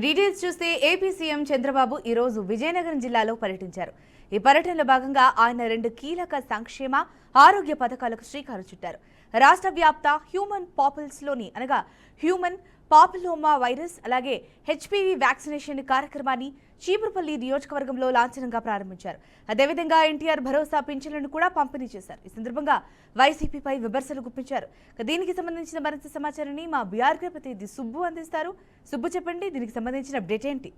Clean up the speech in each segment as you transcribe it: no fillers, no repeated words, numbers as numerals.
Details చూస్తే AP CM Chandrababu ఈ రోజు విజయనగరం జిల్లాలో పర్యటించారు. ఈ పర్యటనలో భాగంగా ఆయన 2 కీలక సంక్షేమ ఆరోగ్య పథకాలకు శ్రీకారం చుట్టారు. రాష్ట్ర వ్యాప్త హ్యూమన్ పాపిలోమా వైరస్ అలాగే హెచ్పీవీ వ్యాక్సినేషన్ కార్యక్రమాన్ని చీపురుపల్లి నియోజకవర్గంలో లాంఛనంగా ప్రారంభించారు. అదేవిధంగా ఎన్టీఆర్ భరోసా పింఛన్లను కూడా పంపిణీ చేశారు. ఈ సందర్భంగా వైసీపీపై విమర్శలు గుప్పించారు. దీనికి సంబంధించిన మరింత సమాచారాన్ని మా బీఆర్ ప్రతినిధి సుబ్బు అందిస్తారు. సుబ్బు, చెప్పండి, దీనికి సంబంధించిన అప్డేట్ ఏంటి?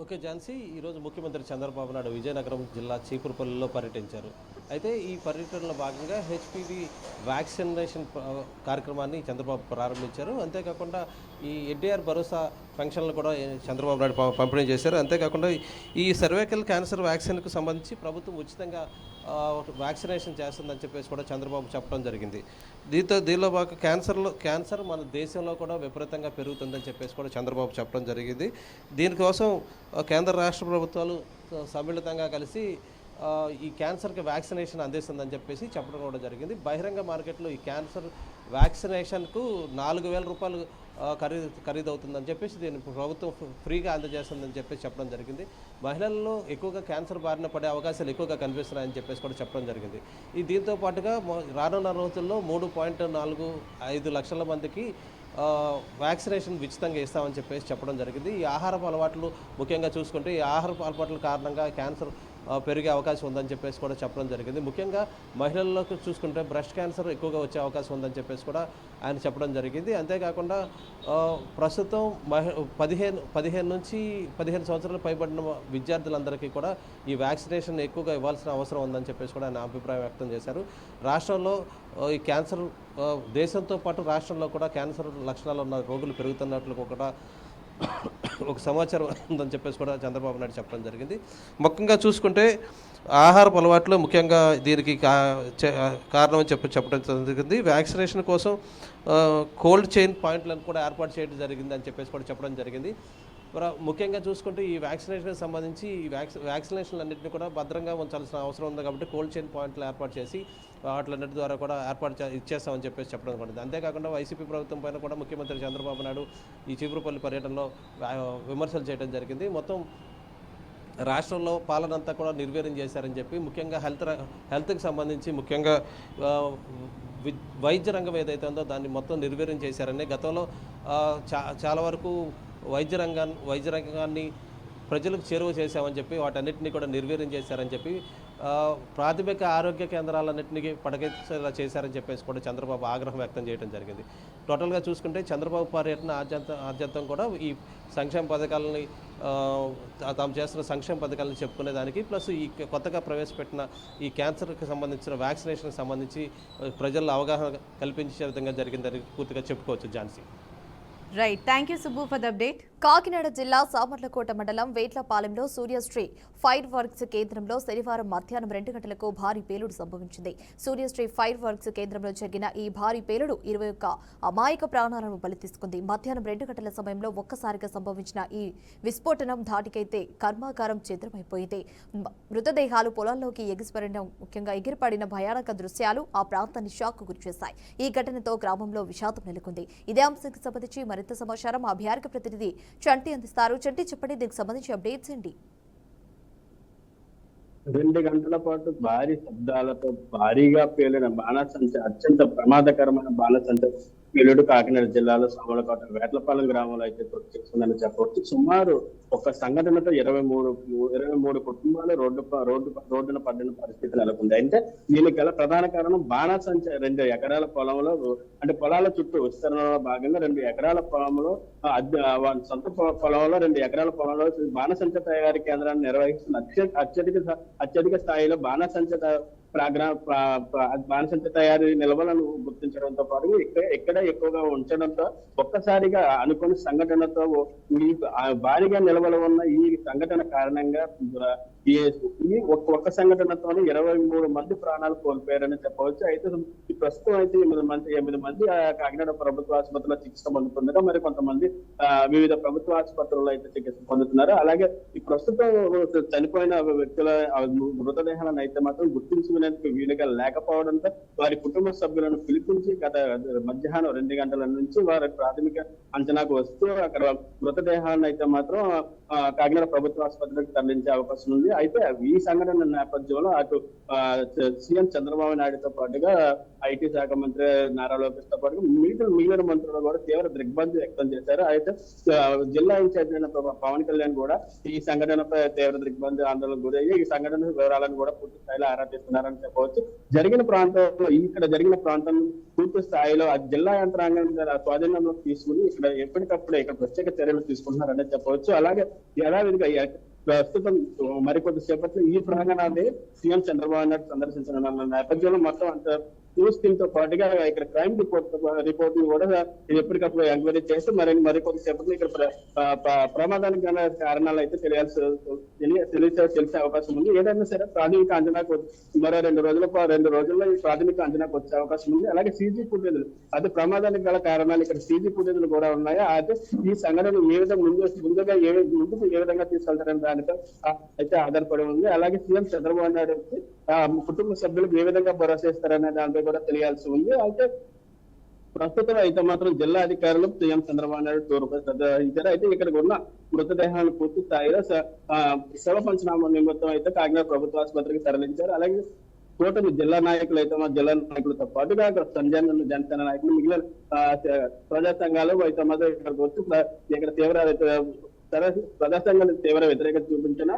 ఓకే ఝాన్సీ, ఈరోజు ముఖ్యమంత్రి చంద్రబాబు నాయుడు విజయనగరం జిల్లా చీపురుపల్లిలో పర్యటించారు. అయితే ఈ పర్యటనలో భాగంగా హెచ్పీవీ వ్యాక్సినేషన్ కార్యక్రమాన్ని చంద్రబాబు ప్రారంభించారు. అంతేకాకుండా ఈ ఎన్టీఆర్ భరోసా ఫంక్షన్లు కూడా చంద్రబాబు నాయుడు పంపిణీ చేశారు. అంతేకాకుండా ఈ సర్వైకల్ క్యాన్సర్ వ్యాక్సిన్కు సంబంధించి ప్రభుత్వం ఉచితంగా వ్యాక్సినేషన్ చేస్తుందని చెప్పేసి కూడా చంద్రబాబు చెప్పడం జరిగింది. దీనిలో భాగంగా క్యాన్సర్ మన దేశంలో కూడా విపరీతంగా పెరుగుతుందని చెప్పేసి కూడా చంద్రబాబు చెప్పడం జరిగింది. దీనికోసం కేంద్ర రాష్ట్ర ప్రభుత్వాలు సమ్మిళితంగా కలిసి ఈ క్యాన్సర్కి వ్యాక్సినేషన్ అందిస్తుందని చెప్పేసి చెప్పడం కూడా జరిగింది. బహిరంగ మార్కెట్లో ఈ క్యాన్సర్ వ్యాక్సినేషన్కు 4,000 రూపాయలు ఖరీదు అవుతుందని చెప్పేసి దీన్ని ప్రభుత్వం ఫ్రీగా అందజేస్తుందని చెప్పేసి చెప్పడం జరిగింది. మహిళల్లో ఎక్కువగా క్యాన్సర్ బారిన పడే అవకాశాలు ఎక్కువగా కనిపిస్తున్నాయని చెప్పేసి కూడా చెప్పడం జరిగింది. దీంతో పాటుగా రానున్న రోజుల్లో 3.45 లక్షల మందికి వ్యాక్సినేషన్ ఉచితంగా ఇస్తామని చెప్పేసి చెప్పడం జరిగింది. ఈ ఆహారపు అలవాట్లు ముఖ్యంగా చూసుకుంటే ఈ ఆహారపు అలవాట్ల కారణంగా క్యాన్సర్ పెరిగే అవకాశం ఉందని చెప్పేసి కూడా చెప్పడం జరిగింది. ముఖ్యంగా మహిళల్లోకి చూసుకుంటే బ్రెస్ట్ క్యాన్సర్ ఎక్కువగా వచ్చే అవకాశం ఉందని చెప్పేసి కూడా ఆయన చెప్పడం జరిగింది. అంతేకాకుండా ప్రస్తుతం 15 నుంచి 15 సంవత్సరాలు పైబడిన విద్యార్థులందరికీ కూడా ఈ వ్యాక్సినేషన్ ఎక్కువగా ఇవ్వాల్సిన అవసరం ఉందని చెప్పేసి కూడా ఆయన అభిప్రాయం వ్యక్తం చేశారు. రాష్ట్రంలో ఈ క్యాన్సర్ దేశంతో పాటు రాష్ట్రంలో కూడా క్యాన్సర్ లక్షణాలు ఉన్న రోగులు పెరుగుతున్నట్లు కూడా ఒక సమాచారం ఉందని చెప్పేసి కూడా చంద్రబాబు నాయుడు చెప్పడం జరిగింది. ముఖ్యంగా చూసుకుంటే ఆహారపు అలవాట్లు ముఖ్యంగా దీనికి కారణం అని చెప్పడం జరిగింది. వ్యాక్సినేషన్ కోసం కోల్డ్ చైన్ పాయింట్లను కూడా ఏర్పాటు చేయడం జరిగింది అని చెప్పేసి కూడా చెప్పడం జరిగింది. ముఖ్యంగా చూసుకుంటే ఈ వ్యాక్సినేషన్కి సంబంధించి ఈ వ్యాక్సినేషన్లు అన్నింటినీ కూడా భద్రంగా ఉంచాల్సిన అవసరం ఉంది కాబట్టి కోల్డ్ చైన్ పాయింట్లు ఏర్పాటు చేసి వాటిలన్నిటి ద్వారా కూడా ఇచ్చేస్తామని చెప్పేసి చెప్పడం పడింది. అంతేకాకుండా వైసీపీ ప్రభుత్వం పైన కూడా ముఖ్యమంత్రి చంద్రబాబు నాయుడు ఈ చీపురుపల్లి పర్యటనలో విమర్శలు చేయడం జరిగింది. మొత్తం రాష్ట్రంలో పాలన అంతా కూడా నిర్వీర్యం చేశారని చెప్పి ముఖ్యంగా హెల్త్కి సంబంధించి ముఖ్యంగా వైద్య రంగం ఏదైతే ఉందో దాన్ని మొత్తం నిర్వీర్యం చేశారని, గతంలో చాలా వరకు వైద్య రంగాన్ని ప్రజలకు చేరువ చేశామని చెప్పి వాటన్నిటిని కూడా నిర్వీర్యం చేశారని చెప్పి ప్రాథమిక ఆరోగ్య కేంద్రాలన్నింటినీ పడగెత్తేలా చేశారని చెప్పేసి కూడా చంద్రబాబు ఆగ్రహం వ్యక్తం చేయడం జరిగింది. టోటల్గా చూసుకుంటే చంద్రబాబు పర్యటన ఆద్యంతం కూడా ఈ సంక్షేమ పథకాలని తాము చేస్తున్న సంక్షేమ పథకాలను చెప్పుకునేదానికి ప్లస్ ఈ కొత్తగా ప్రవేశపెట్టిన ఈ క్యాన్సర్కి సంబంధించిన వ్యాక్సినేషన్కి సంబంధించి ప్రజల్లో అవగాహన కల్పించే విధంగా జరిగిందని పూర్తిగా చెప్పుకోవచ్చు. Jhansi. Right, thank you Subbu for the update. Kakinada జిల్లా సామర్లకోట మండలం వేట్లపాలెంలో సూర్యశ్రీ ఫైర్ వర్క్స్ కేంద్రంలో శనివారం మధ్యాహ్నం 2 గంటలకు భారీ పేలుడు సంభవించింది. సూర్యశ్రీ ఫైర్ వర్క్స్ కేంద్రంలో జరిగిన ఈ భారీ పేలుడు 21 అమాయక ప్రాణాలను బలి తీసుకుంది. మధ్యాహ్నం 2 గంటల సమయంలో ఒక్కసారిగా సంభవించిన ఈ విస్ఫోటనం ధాటికైతే కర్మాగారం ఛిద్రమైపోయింది. మృతదేహాలు పొలాల్లోకి ముఖ్యంగా ఎగిరిపడిన భయానక దృశ్యాలు ఆ ప్రాంతాన్ని షాక్కు గురిచేశాయి. ఈ ఘటనతో గ్రామంలో విషాదం నెలకొంది. ఇదే అంశానికి సంబంధించి మరింత సమాచారం మా బీఆర్ ప్రతినిధి చంటి అందిస్తారు. చంటి, చెప్పండి, దీనికి సంబంధించి అప్డేట్స్ ఏంటి? 2 గంటల పాటు భారీ శబ్దాలతో భారీగా పేలిన బాణసంచ అత్యంత ప్రమాదకరమైన బాణసంచ పేలుడు కాకినాడ జిల్లాలో సామర్లకోట వేట్లపాలెం గ్రామంలో అయితే చోటు చేసుకుందని చెప్పవచ్చు. సుమారు ఒక సంఘటనతో 23 కుటుంబాలు రోడ్డున పడిన పరిస్థితి నెలకొంది. అయితే దీనికి గల ప్రధాన కారణం బాణసంచ 2 ఎకరాల పొలంలో, అంటే పొలాల చుట్టూ విస్తరణలో భాగంగా 2 ఎకరాల పొలంలో సొంత పొలంలో 2 ఎకరాల పొలంలో బాణసంచ తయారీ కేంద్రాన్ని నిర్వహిస్తున్న అత్యధిక స్థాయిలో బాణసంచ తయారీ నిల్వలను గుర్తించడంతో పాటు ఇక్కడ ఎక్కువగా ఉంచడంతో ఒక్కసారిగా అనుకున్న సంఘటనతో భారీగా నిల్వలు ఉన్న ఈ సంఘటన కారణంగా ఈ ఒక్క సంఘటనతోనే 23 మంది ప్రాణాలు కోల్పోయారని చెప్పవచ్చు. అయితే ప్రస్తుతం అయితే 8 మంది కాకినాడ ప్రభుత్వ ఆసుపత్రిలో చికిత్స పొందుతున్నారు. మరి కొంతమంది వివిధ ప్రభుత్వ ఆసుపత్రుల్లో అయితే చికిత్స పొందుతున్నారు. అలాగే ఈ ప్రస్తుతం చనిపోయిన వ్యక్తుల మృతదేహాలను అయితే మాత్రం గుర్తించిన పాల్గొనేందుకు వీలుగా లేకపోవడంతో వారి కుటుంబ సభ్యులను పిలిపించి గత మధ్యాహ్నం 2 గంటల నుంచి వారి ప్రాథమిక అంచనాకు వస్తూ అక్కడ మృతదేహాలను అయితే మాత్రం కాకినాడ ప్రభుత్వ ఆసుపత్రికి తరలించే అవకాశం ఉంది. అయితే ఈ సంఘటన నేపథ్యంలో అటు సీఎం చంద్రబాబు నాయుడుతో పాటుగా ఐటీ శాఖ మంత్రి నారా లోకేష్ తో పాటుగా మిగిలిన మంత్రులు కూడా తీవ్ర దిగ్భ్రాంతి వ్యక్తం చేశారు. అయితే జిల్లా ఇన్ఛార్జ్ అయిన పవన్ కళ్యాణ్ కూడా ఈ సంఘటనపై తీవ్ర దిగ్భ్రాంతి ఆందోళనకు గురయ్యి ఈ సంఘటన వివరాలను కూడా పూర్తి స్థాయిలో ఆరా తీస్తున్నారని చెప్పవచ్చు. ఇక్కడ జరిగిన ప్రాంతం పూర్తి స్థాయిలో ఆ జిల్లా యంత్రాంగం స్వాధీనంలో తీసుకుని ఇక్కడ ఎప్పటికప్పుడు ఇక్కడ ప్రత్యేక చర్యలు తీసుకుంటున్నారని చెప్పవచ్చు. అలాగే యథావిధిగా ప్రస్తుతం మరికొద్ది సేపట్లో ఈ ప్రాంగణాన్ని సీఎం చంద్రబాబు నాయుడు సందర్శించనున్న నేపథ్యంలో మొత్తం అంత న్యూస్ టీమ్ తో పాటుగా ఇక్కడ క్రైమ్ రిపోర్ట్ ని కూడా ఎప్పటికప్పుడు ఎంక్వైరీ చేసి మరికొద్ది సేపట్లో ఇక్కడ ప్రమాదానికి గల కారణాలు అయితే తెలిసే అవకాశం ఉంది. ఏదైనా సరే ప్రాథమిక అంచనాకు మరో 2 రోజుల్లో ఈ ప్రాథమిక అంచనాకు వచ్చే అవకాశం ఉంది. అలాగే సీజీ ఫుటేజ్లు అది ప్రమాదానికి గల కారణాలు ఇక్కడ సీజీ ఫుటేజ్లు కూడా ఉన్నాయి. అయితే ఈ సంఘటన ఏ విధంగా ముందుకు ఏ విధంగా తీసుకెళ్తారనే దానిపై అయితే ఆధారపడి ఉంది. అలాగే సీఎం చంద్రబాబు నాయుడు కుటుంబ సభ్యులకు ఏ విధంగా భరోసా ఇస్తారనే దానిపై కూడా తెలియాల్సి ఉంది. అయితే ప్రస్తుతం అయితే మాత్రం జిల్లా అధికారులు సీఎం చంద్రబాబు నాయుడు టూర్పై శ్రద్ధ వహించారు. అయితే ఇక్కడికి ఉన్న మృతదేహాలను పూర్తి స్థాయిలో శవ పంచనామా నిమిత్తం అయితే కాకినాడ ప్రభుత్వ ఆసుపత్రికి తరలించారు. అలాగే కూటమి జిల్లా నాయకులు అయితే మా జిల్లా నాయకులతో పాటుగా అక్కడ సంజయ్ జనసేన నాయకులు మిగిలిన ప్రజా సంఘాలు అయితే మాత్రం ఇక్కడికి వచ్చి ఇక్కడ ప్రజా సంఘాలకు తీవ్ర వ్యతిరేకత చూపించిన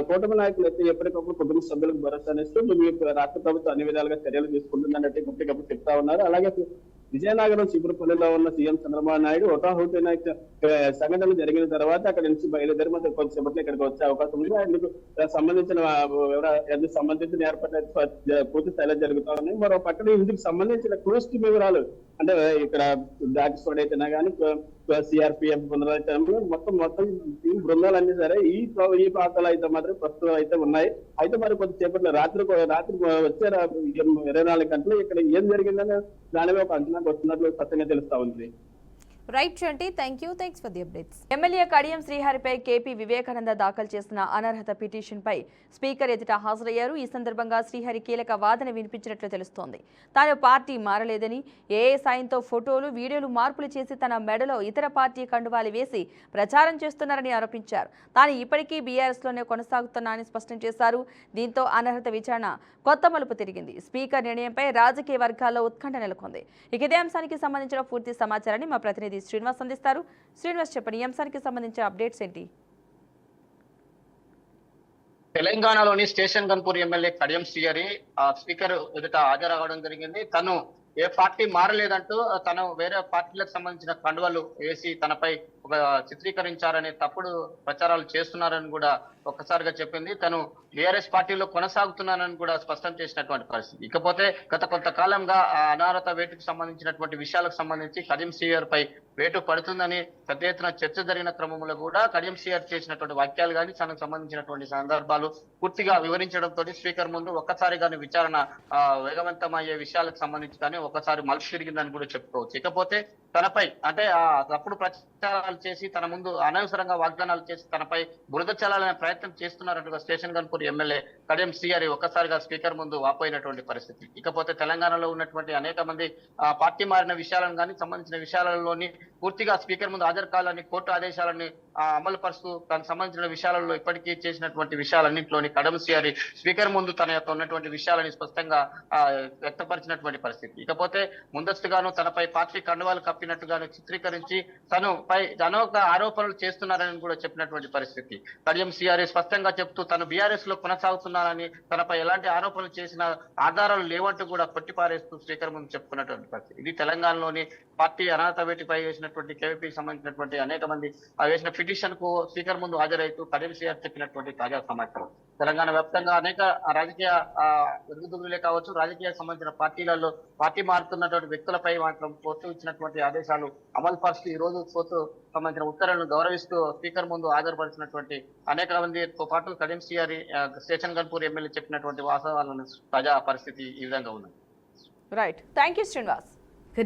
కూటమి నాయకులు అయితే ఎప్పటికప్పుడు కుటుంబ సభ్యులకు భరోసానిస్తూ రాష్ట్ర ప్రభుత్వం అన్ని విధాలుగా చర్యలు తీసుకుంటుందన్నట్టు ఎప్పటికప్పుడు చెప్తా ఉన్నారు. అలాగే విజయనగరం చీపురుపల్లిలో ఉన్న సీఎం చంద్రబాబు నాయుడు హుటాహుటిన సంఘటనలు జరిగిన తర్వాత అక్కడ నుంచి బయలుదేరి మాత్రం కొద్దిసేపట్లో ఇక్కడికి వచ్చే అవకాశం ఉంది. అందుకు సంబంధించిన ఏర్పాట్లు పూర్తి స్థాయిలో జరుగుతా ఉన్నాయి. మరో పక్కన ఇందుకు సంబంధించిన క్లోజ్ టీమ్ వివరాలు అంటే ఇక్కడ డాక్ స్క్వాడ్ అయితేనా కానీ సిఆర్పిఎఫ్ బృందాలు మొత్తం టీం బృందాలన్నీ సరే ఈ ప్రాంతాలు అయితే మాత్రం ప్రస్తుతం అయితే ఉన్నాయి. అయితే మరి కొద్దిసేపట్లో రాత్రి వచ్చే 24 గంటలు ఇక్కడ ఏం జరిగిందని దానిపై ఒక అంచనాకు వస్తున్నట్లు స్పష్టంగా తెలుస్తా ఉంది. Right Chanti, thanks for the updates. MLA Kadiyam శ్రీహరిపై కేపీ వివేకానంద దాఖలు చేసిన అనర్హత పిటిషన్పై స్పీకర్ ఎదుట హాజరయ్యారు. ఈ సందర్భంగా శ్రీహరి కీలక వాదన వినిపించినట్లు తెలుస్తోంది. తాను పార్టీ మారలేదని, ఏఏ సాయంతో ఫోటోలు వీడియోలు మార్పులు చేసి తన మెడలో ఇతర పార్టీ కండువాలు వేసి ప్రచారం చేస్తున్నారని ఆరోపించారు. తాను ఇప్పటికీ బీఆర్ఎస్లోనే కొనసాగుతున్నానని స్పష్టం చేశారు. దీంతో అనర్హత విచారణ కొత్త మలుపు తిరిగింది. స్పీకర్ నిర్ణయంపై రాజకీయ వర్గాల్లో ఉత్కంఠ నెలకొంది. ఇక ఇదే అంశానికి సంబంధించిన పూర్తి సమాచారాన్ని మా ప్రతినిధి శ్రీనివాస్ అందిస్తారు. శ్రీనివాస్, చెప్పండి, ఈ అంశానికి సంబంధించిన అప్డేట్స్ ఏంటి? తెలంగాణలోని Station Ghanpur MLA Kadiyam Srihari speaker ఎదుట హాజరవడం జరిగింది. తను ఏ పార్టీ మారలేదంటూ తను వేరే పార్టీలకు సంబంధించిన కండువలు వేసి తనపై ఒక చిత్రీకరించారనే తప్పుడు ప్రచారాలు చేస్తున్నారని కూడా ఒక్కసారిగా చెప్పింది. తను బీఆర్ఎస్ పార్టీలో కొనసాగుతున్నానని కూడా స్పష్టం చేసినటువంటి పరిస్థితి. ఇకపోతే గత కొంతకాలంగా అనర్హత వేటుకు సంబంధించినటువంటి విషయాలకు సంబంధించి కడియం శ్రీహరి పై వేటు పడుతుందని పెద్ద ఎత్తున చర్చ జరిగిన క్రమంలో కూడా కడియం శ్రీహరి చేసినటువంటి వాక్యాలు కానీ తనకు సంబంధించినటువంటి సందర్భాలు పూర్తిగా వివరించడంతో స్పీకర్ ముందు ఒక్కసారిగా విచారణ వేగవంతమయ్యే విషయాలకు సంబంధించి కానీ ఒకసారి మలుపు తిరిగిందని కూడా చెప్పుకోవచ్చు. ఇకపోతే తనపై అంటే తప్పుడు ప్రచారాలు చేసి తన ముందు అనవసరంగా వాగ్దానాలు చేసి తనపై బురద చల్లాలనే ప్రయత్నం చేస్తున్నారన్నట్టుగా స్టేషన్ గన్పూర్ ఎమ్మెల్యే కడియం శ్రీహరి ఒక్కసారిగా స్పీకర్ ముందు వాపోయినటువంటి పరిస్థితి. ఇకపోతే తెలంగాణలో ఉన్నటువంటి అనేక మంది పార్టీ మారిన విషయాలను కానీ సంబంధించిన విషయాలలోని పూర్తిగా స్పీకర్ ముందు హాజరు కావాలని కోర్టు ఆదేశాలని అమలు పరుస్తూ తనకు సంబంధించిన విషయాలలో ఇప్పటికీ చేసినటువంటి విషయాలన్నింటిలోని కడియం శ్రీహరి స్పీకర్ ముందు తన యొక్క ఉన్నటువంటి విషయాలని స్పష్టంగా వ్యక్తపరిచినటువంటి పరిస్థితి. ఇకపోతే ముందస్తుగాను తనపై పార్టీ కండువాలు కప్పినట్టుగాను చిత్రీకరించి తనపై అనేక ఆరోపణలు చేస్తున్నారని కూడా చెప్పినటువంటి పరిస్థితి. కడియం శ్రీహరి స్పష్టంగా చెప్తూ తను బీఆర్ఎస్ లో కొనసాగుతున్నానని, తనపై ఎలాంటి ఆరోపణలు చేసిన ఆధారాలు లేవంటూ కూడా కొట్టిపారేస్తూ స్పీకర్ ముందు చెప్పుకున్నటువంటి పరిస్థితి. ఇది తెలంగాణలోని పార్టీ అనర్హత వేటుపై వేసినటువంటి కేవీపీకి సంబంధించినటువంటి అనేక మంది వేసిన పిటిషన్ కు స్పీకర్ ముందు హాజరైతూ కడియం శ్రీహరి చెప్పినటువంటి తాజా సమాచారం. తెలంగాణ వ్యాప్తంగా అనేక రాజకీయ ఎరుగుదుగులే కావచ్చు, రాజకీయ సంబంధించిన పార్టీలలో పార్టీ మారుతున్నటువంటి వ్యక్తులపై మాత్రం కోర్టు ఇచ్చినటువంటి ఆదేశాలు అమలు పరుస్తూ ఈ రోజు కోర్టు సంబంధించిన ఉత్తర్వులను గౌరవిస్తూ స్పీకర్ ముందు హాజరుపరిచినటువంటి అనేక మందితో పాటు కడియం శ్రీహరి స్టేషన్ గన్పూర్ ఎమ్మెల్యే చెప్పినటువంటి వాస్తవాలను తాజా పరిస్థితి ఈ విధంగా ఉంది. Right, thank you Srinivas.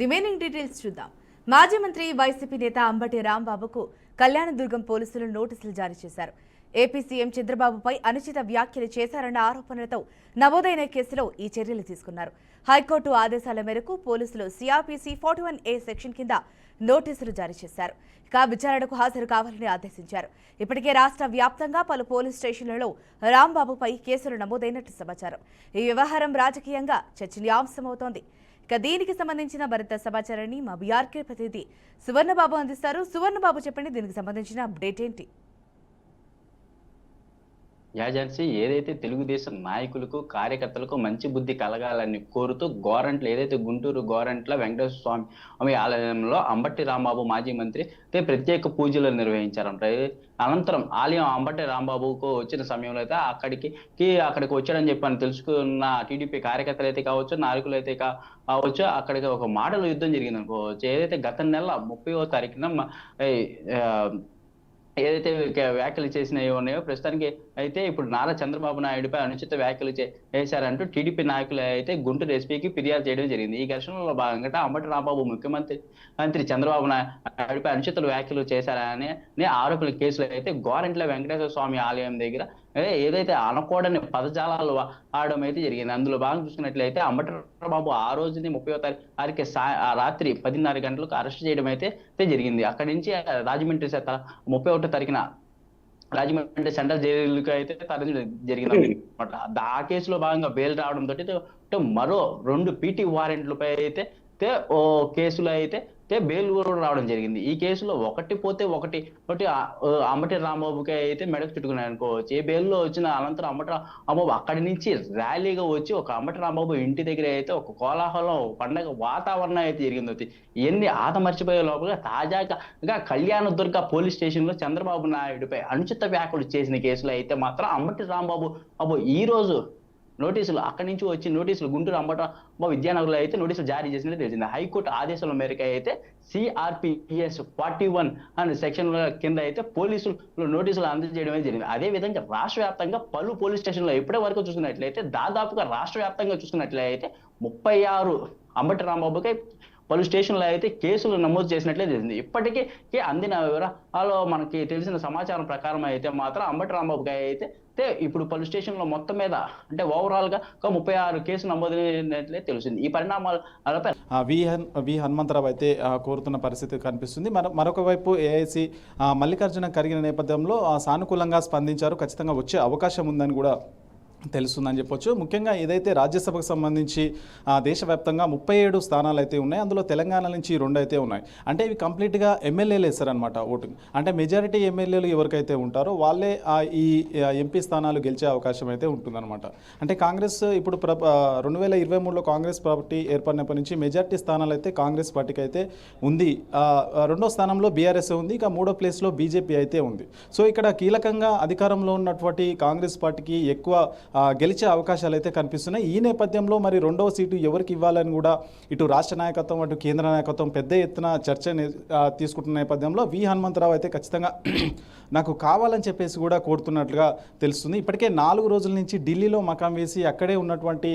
Remaining details చూద్దాం. మాజీ మంత్రి వైసీపీ నేత అంబటి రాంబాబుకు కళ్యాణదుర్గం పోలీసులు నోటీసులు జారీ చేశారు. ఏపీ సీఎం చంద్రబాబుపై అనుచిత వ్యాఖ్యలు చేశారన్న ఆరోపణలతో నమోదైన కేసులో ఈ చర్యలు తీసుకున్నారు. హైకోర్టు ఆదేశాల మేరకు పోలీసులు సిఆర్పీసీ 41A సెక్షన్ కింద నోటీసులు జారీ చేశారు. ఇక విచారణకు హాజరు కావాలని ఆదేశించారు. ఇప్పటికే రాష్ట్ర వ్యాప్తంగా పలు పోలీస్ స్టేషన్లలో రాంబాబుపై కేసులు నమోదైనట్లు సమాచారం. ఈ వ్యవహారం రాజకీయంగా చర్చనీయాంశమవుతోంది. ఇక దీనికి సంబంధించిన మరింత సమాచారాన్ని మా బీఆర్కే ప్రతినిధి సువర్ణబాబు అందిస్తారు. సువర్ణబాబు, చెప్పండి, దీనికి సంబంధించిన అప్డేట్ ఏంటి? ఏజెన్సీ ఏదైతే తెలుగుదేశం నాయకులకు కార్యకర్తలకు మంచి బుద్ధి కలగాలని కోరుతూ గోరంట్ల ఏదైతే గుంటూరు గోరంట్ల వెంకటేశ్వర స్వామి ఆలయంలో అంబటి రాంబాబు మాజీ మంత్రి ప్రత్యేక పూజలు నిర్వహించారంట. అనంతరం ఆలయం అంబటి రాంబాబుకు వచ్చిన సమయంలో అయితే అక్కడికి వచ్చాడని చెప్పని తెలుసుకున్న టీడీపీ కార్యకర్తలు అయితే కావచ్చు, నాయకులు అయితే కావచ్చు, అక్కడికి ఒక మాటల యుద్ధం జరిగింది అనుకోవచ్చు. ఏదైతే గత నెల 30వ తారీఖున ఏదైతే వ్యాఖ్యలు చేసినవి ఉన్నాయో ప్రస్తుతానికి అయితే ఇప్పుడు నారా చంద్రబాబు నాయుడుపై అనుచిత వ్యాఖ్యలు చేశారంటూ టీడీపీ నాయకులు అయితే గుంటూరు ఎస్పీకి ఫిర్యాదు చేయడం జరిగింది. ఈ ఘర్షణలో భాగంగా అంబటి రాంబాబు ముఖ్యమంత్రి చంద్రబాబు నాయుడుపై అనుచిత వ్యాఖ్యలు చేశారని ఆరోపణల కేసులు అయితే గోరంట్ల వెంకటేశ్వర స్వామి ఆలయం దగ్గర ఏదైతే అనకూడని పదజాలాలు ఆడడం అయితే జరిగింది. అందులో భాగంగా చూసుకున్నట్లయితే అంబటి రాంబాబు ఆ రోజుని 30వ తారీఖు రాత్రి 10:30 గంటలకు అరెస్ట్ చేయడం అయితే జరిగింది. అక్కడి నుంచి రాజమండ్రి 31వ తారీఖున రాజమండ్రి సెంట్రల్ జైలుకి అయితే తరలించడం జరిగింది అనమాట. ఆ కేసులో భాగంగా బెయిల్ రావడంతో మరో 2 పీటీ వారెంట్లపై అయితే ఓ కేసులో అయితే బెయిల్ కూడా రావడం జరిగింది. ఈ కేసులో ఒకటి పోతే ఒకటి అంబటి రాంబాబుకి అయితే మెడకు చుట్టుకున్నాయి అనుకోవచ్చు. ఏ బెయిల్లో వచ్చిన అనంతరం అంబటి రాంబాబు అక్కడి నుంచి ర్యాలీగా వచ్చి ఒక అంబటి రాంబాబు ఇంటి దగ్గర అయితే ఒక కోలాహలం పండగ వాతావరణం అయితే జరిగింది. ఇవన్నీ మర్చిపోయే లోపల తాజాగా కళ్యాణదుర్గ పోలీస్ స్టేషన్ లో చంద్రబాబు నాయుడుపై అనుచిత వ్యాఖ్యలు చేసిన కేసులో అయితే మాత్రం అంబటి రాంబాబు ఈ రోజు నోటీసులు అక్కడి నుంచి వచ్చి నోటీసులు గుంటూరు అంబటి విద్యానగర్లో అయితే నోటీసులు జారీ చేసినట్టు తెలిసింది. హైకోర్టు ఆదేశాల మేరకు అయితే సిఆర్పిఎస్ 41 అనే సెక్షన్ కింద అయితే పోలీసులు నోటీసులు అందజేయడమే జరిగింది. అదే విధంగా రాష్ట్ర వ్యాప్తంగా పలు పోలీస్ స్టేషన్లో ఇప్పటి వరకు చూసుకున్నట్లయితే దాదాపుగా రాష్ట్ర వ్యాప్తంగా చూసుకున్నట్లయితే 36 అంబటి రాంబాబుకి పలు స్టేషన్లో అయితే కేసులు నమోదు చేసినట్లే తెలిసింది. ఇప్పటికీ అందిన వివరాలు మనకి తెలిసిన సమాచారం ప్రకారం అయితే మాత్రం అంబటి రాంబాబుకి అయితే ఇప్పుడు పలు స్టేషన్లో మొత్తం మీద అంటే ఓవరాల్ గా 36 కేసులు నమోదైనట్లే తెలిసింది. ఈ పరిణామాలపై వి హనుమంతరావు అయితే కోరుతున్న పరిస్థితి కనిపిస్తుంది. మరొక వైపు ఏఐసి మల్లికార్జున ఖర్గే నేపథ్యంలో సానుకూలంగా స్పందించారు. ఖచ్చితంగా వచ్చే అవకాశం ఉందని కూడా తెలుస్తుందని చెప్పొచ్చు. ముఖ్యంగా ఏదైతే రాజ్యసభకు సంబంధించి దేశవ్యాప్తంగా 37 స్థానాలు అయితే ఉన్నాయి. అందులో తెలంగాణ నుంచి 2 అయితే ఉన్నాయి. అంటే ఇవి కంప్లీట్గా ఎమ్మెల్యేలు వేస్తారనమాట ఓటింగ్. అంటే మెజారిటీ ఎమ్మెల్యేలు ఎవరికైతే ఉంటారో వాళ్ళే ఈ ఎంపీ స్థానాలు గెలిచే అవకాశం అయితే ఉంటుందన్నమాట. అంటే కాంగ్రెస్ ఇప్పుడు 2023లో కాంగ్రెస్ పార్టీ ఏర్పడినప్పటి నుంచి మెజారిటీ స్థానాలు అయితే కాంగ్రెస్ పార్టీకి అయితే ఉంది. 2వ స్థానంలో బీఆర్ఎస్ ఉంది. ఇక 3వ ప్లేస్లో బీజేపీ అయితే ఉంది. సో ఇక్కడ కీలకంగా అధికారంలో ఉన్నటువంటి కాంగ్రెస్ పార్టీకి ఎక్కువ గెలిచే అవకాశాలు అయితే కనిపిస్తున్నాయి. ఈ నేపథ్యంలో మరి 2వ సీటు ఎవరికి ఇవ్వాలని కూడా ఇటు రాష్ట్ర నాయకత్వం అటు కేంద్ర నాయకత్వం పెద్ద ఎత్తున చర్చ తీసుకుంటున్న నేపథ్యంలో వి హనుమంతరావు అయితే ఖచ్చితంగా నాకు కావాలని చెప్పేసి కూడా కోరుతున్నట్లుగా తెలుస్తుంది. ఇప్పటికే 4 రోజుల నుంచి ఢిల్లీలో మకాం వేసి అక్కడే ఉన్నటువంటి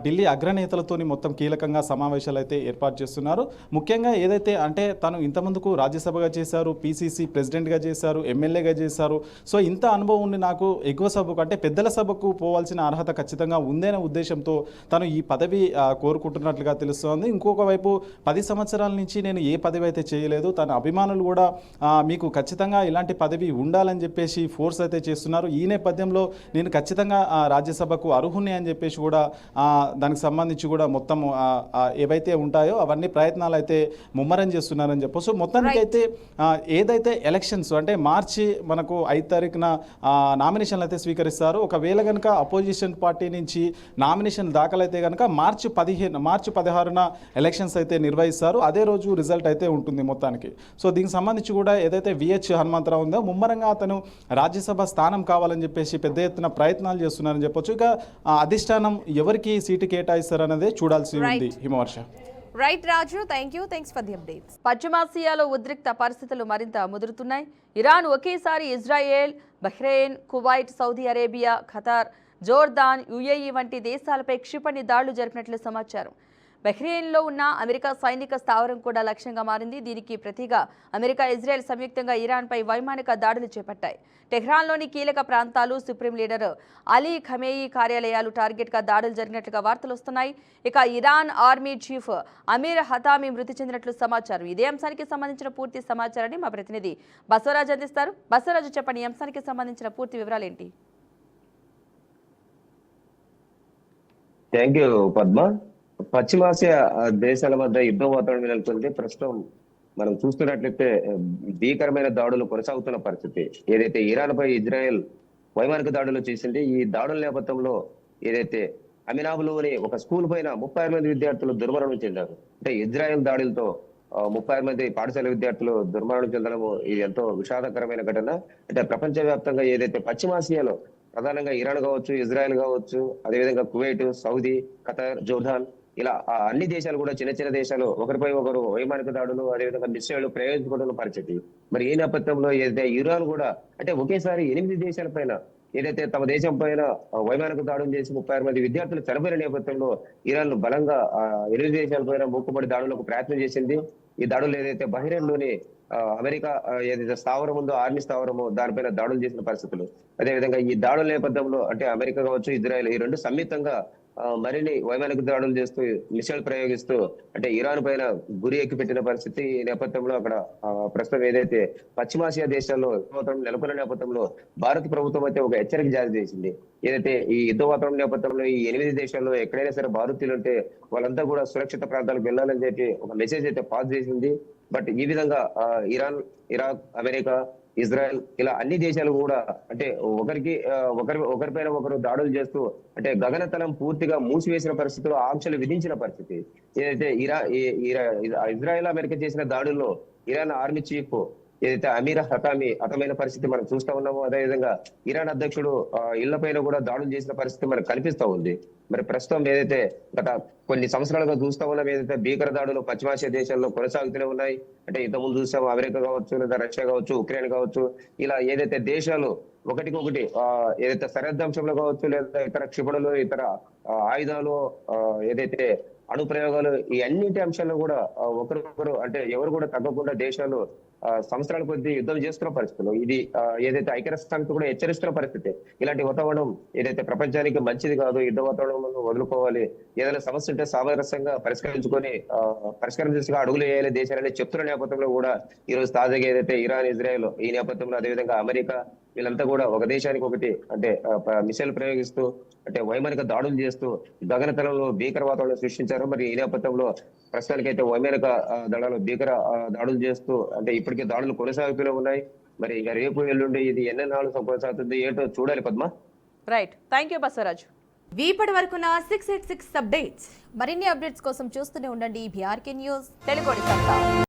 ఢిల్లీ అగ్రనేతలతోని మొత్తం కీలకంగా సమావేశాలు అయితే ఏర్పాటు చేస్తున్నారు. ముఖ్యంగా ఏదైతే అంటే తను ఇంతకుముందుకు రాజ్యసభగా చేశారు, పీసీసీ ప్రెసిడెంట్గా చేశారు, ఎమ్మెల్యేగా చేశారు. సో ఇంత అనుభవం ఉండి నాకు ఎగువ సభకు అంటే పెద్దల సభకు పోవాల్సిన అర్హత ఖచ్చితంగా ఉందనే ఉద్దేశంతో తను ఈ పదవి కోరుకుంటున్నట్లుగా తెలుస్తోంది. ఇంకొక వైపు 10 సంవత్సరాల నుంచి నేను ఏ పదవి అయితే చేయలేదు, తన అభిమానులు కూడా మీకు ఖచ్చితంగా ఇలాంటి పదవి ఉండాలని చెప్పేసి ఫోర్స్ అయితే చేస్తున్నారు. ఈ నేపథ్యంలో నేను ఖచ్చితంగా రాజ్యసభకు అర్హుని అని చెప్పేసి కూడా దానికి సంబంధించి కూడా మొత్తం ఏవైతే ఉంటాయో అవన్నీ ప్రయత్నాలు అయితే ముమ్మరం చేస్తున్నారని చెప్పొచ్చు. మొత్తానికి అయితే ఏదైతే ఎలక్షన్స్ అంటే మార్చి మనకు 5 తారీఖున నామినేషన్లు అయితే స్వీకరిస్తారు. ఒకవేళ కనుక అపోజిషన్ పార్టీ నుంచి నామినేషన్ దాఖలైతే కనుక మార్చి 16న ఎలక్షన్స్ అయితే నిర్వహిస్తారు. అదే రోజు రిజల్ట్ అయితే ఉంటుంది మొత్తానికి. సో దీనికి సంబంధించి కూడా ఏదైతే విహెచ్ హనుమంతరావు ఉందో ముమ్మరంగా అతను రాజ్యసభ స్థానం కావాలని చెప్పేసి పెద్ద ఎత్తున ప్రయత్నాలు చేస్తున్నారని చెప్పొచ్చు. ఇక అధిష్టానం ఎవరికి సీటు కేటాయిస్తారన్నదే చూడాల్సి ఉంది. Himavarsha. Right Raju, thanks for the updates. పశ్చిమాసియాలో ఉద్రిక్త పరిస్థితులు మరింత ముదురుతున్నాయి. ఇరాన్ ఒకేసారి Israel, Bahrain, Kuwait, Saudi Arabia, Qatar, Jordan, UAE వంటి దేశాలపై క్షిపణి దాడులు జరిపినట్లు సమాచారం. బహ్రెయిన్లో ఉన్న అమెరికా సైనిక స్థావరం కూడా లక్ష్యంగా మారింది. దీనికి ప్రతిగా అమెరికా, ఇజ్రాయెల్ సంయుక్తంగా ఇరాన్పై వైమానిక దాడులు చేపట్టాయి. టెహ్రాన్లోని కీలక ప్రాంతాలు, సుప్రీం లీడర్ అలీ ఖమేయి కార్యాలయాలు టార్గెట్గా దాడులు జరిగినట్లుగా వార్తలు వస్తున్నాయి. ఇక ఇరాన్ ఆర్మీ చీఫ్ అమీర్ హతామీ మృతి చెందినట్లు సమాచారం. ఇదే అంశానికి సంబంధించిన పూర్తి సమాచారాన్ని మా ప్రతినిధి బసవరాజు అందిస్తారు. బసవరాజు, చెప్పండి, ఈ అంశానికి సంబంధించిన పూర్తి వివరాలు ఏంటి? Thank you Padma. పశ్చిమాసియా దేశాల మధ్య యుద్ధ వాతావరణం నెలకొంది. ప్రస్తుతం మనం చూస్తున్నట్లయితే భీకరమైన దాడులు కొనసాగుతున్న పరిస్థితి. ఏదైతే ఇరాన్ పై ఇజ్రాయెల్ వైమానిక దాడులు చేసింది, ఈ దాడుల నేపథ్యంలో ఏదైతే అమినాబులోని ఒక స్కూల్ పైన 36 మంది విద్యార్థులు దుర్మరణం చెందారు. అంటే ఇజ్రాయెల్ దాడులతో 36 మంది పాఠశాల విద్యార్థులు దుర్మరణం చెందడము ఇది ఎంతో విషాదకరమైన ఘటన. అంటే ప్రపంచవ్యాప్తంగా ఏదైతే పశ్చిమాసియాలో ప్రధానంగా ఇరాన్ కావచ్చు, ఇజ్రాయెల్ కావచ్చు, అదేవిధంగా కువైట్, సౌదీ, ఖతార్, జోర్డాన్, ఇలా అన్ని దేశాలు కూడా చిన్న చిన్న దేశాలు ఒకరిపై ఒకరు వైమానిక దాడులు, అదేవిధంగా మిస్సైళ్లు ప్రయోగించుకుంటున్న పరిస్థితి. మరి ఈ నేపథ్యంలో ఏదైతే ఇరాన్ కూడా అంటే ఒకేసారి 8 దేశాల పైన ఏదైతే తమ దేశం పైన వైమానిక దాడులు చేసి 36 మంది విద్యార్థులు చనిపోయిన నేపథ్యంలో ఇరాన్ బలంగా 8 దేశాల పైన మూకుమ్మడి దాడులకు ప్రయత్నం చేసింది. ఈ దాడులు ఏదైతే బహ్రెయిన్ లోని అమెరికా ఏదైతే స్థావరం ఉందో, ఆర్మీ స్థావరము, దానిపైన దాడులు చేసిన పరిస్థితులు. అదేవిధంగా ఈ దాడుల నేపథ్యంలో అంటే అమెరికా కావచ్చు, ఇజ్రాయెల్ ఈ రెండు సంయుక్తంగా మరిన్ని వైమానిక దాడులు చేస్తూ మిసైల్ ప్రయోగిస్తూ అంటే ఇరాన్ పైన గురి ఎక్కి పెట్టిన పరిస్థితి. ఈ నేపథ్యంలో అక్కడ ప్రస్తుతం ఏదైతే పశ్చిమాసియా దేశాల్లో నెలకొన్న నేపథ్యంలో భారత ప్రభుత్వం అయితే ఒక హెచ్చరిక జారీ చేసింది. ఏదైతే ఈ యుద్ధ వాతావరణం నేపథ్యంలో ఈ 8 దేశాల్లో ఎక్కడైనా సరే భారతీయులు ఉంటే వాళ్ళంతా కూడా సురక్షిత ప్రాంతాలకు వెళ్ళాలని చెప్పి ఒక మెసేజ్ అయితే పాస్ చేసింది. బట్ ఈ విధంగా ఇరాన్, ఇరాక్, అమెరికా, ఇజ్రాయెల్ ఇలా అన్ని దేశాలు కూడా అంటే ఒకరిపైన ఒకరు దాడులు చేస్తూ అంటే గగనతలం పూర్తిగా మూసివేసిన పరిస్థితుల్లో ఆంక్షలు విధించిన పరిస్థితి. ఏదైతే ఇజ్రాయెల్, అమెరికా చేసిన దాడుల్లో ఇరాన్ ఆర్మీ చీఫ్ ఏదైతే అమీర్ హతామీ హతమైన పరిస్థితి మనం చూస్తా ఉన్నామో, అదేవిధంగా ఇరాన్ అధ్యక్షుడు ఇళ్లపైన కూడా దాడులు చేసిన పరిస్థితి మనకు కనిపిస్తా ఉంది. మరి ప్రస్తుతం ఏదైతే గత కొన్ని సంవత్సరాలుగా చూస్తా ఉన్నాం, ఏదైతే భీకర దాడులు పశ్చిమాసియా దేశాల్లో కొనసాగుతూనే ఉన్నాయి. అంటే ఇంతకుముందు చూసాము అమెరికా కావచ్చు, లేదా రష్యా కావచ్చు, ఉక్రెయిన్ కావచ్చు, ఇలా ఏదైతే దేశాలు ఒకటికొకటి ఏదైతే సరిహద్దంశంలో కావచ్చు, లేదా ఇతర క్షిపణులు, ఇతర ఆయుధాలు, ఏదైతే అణు ప్రయోగాలు, ఈ అన్నింటి అంశాల్లో కూడా ఒకరికొకరు అంటే ఎవరు కూడా తగ్గకుండా దేశాలు సంవత్సరాల కొద్దీ యుద్ధం చేస్తున్న పరిస్థితులు. ఇది ఏదైతే ఐక్యరాష్ట్ర సమితి కూడా హెచ్చరిస్తున్న పరిస్థితి. ఇలాంటి వాతావరణం ఏదైతే ప్రపంచానికి మంచిది కాదు, యుద్ధ వాతావరణం వదులుకోవాలి, ఏదైనా సమస్య ఉంటే సామరస్యంగా పరిష్కారం దిశగా అడుగులు వేయాలి దేశాలని చెప్తున్న నేపథ్యంలో కూడా ఈ రోజు తాజాగా ఏదైతే ఇరాన్, ఇజ్రాయెల్ ఈ నేపథ్యంలో అదేవిధంగా అమెరికా వీళ్ళంతా కూడా ఒక దేశానికి ఒకటి అంటే మిసైల్ ప్రయోగిస్తూ అంటే వైమానిక దాడులు చేస్తూ గగనతలంలో భీకర వాతావరణం సృష్టించారు. మరి ఈ నేపథ్యంలో ప్రస్తుతానికైతే వైమానిక దళాలు భీకర దాడులు చేస్తూ అంటే ఇప్పటికే దాడులు కొనసాగుతూనే ఉన్నాయి. మరి ఇక రేపు ఎల్లుండి ఇది ఎన్ని నాళ్ళు కొనసాగుతుంది ఏంటో చూడాలి Padma. Right, thank you Basavaraju. ఇప్పటి వరకు 686 అప్డేట్స్. మరిన్ని అప్డేట్స్ కోసం చూస్తూనే ఉండండి BRK న్యూస్ తెలుగు.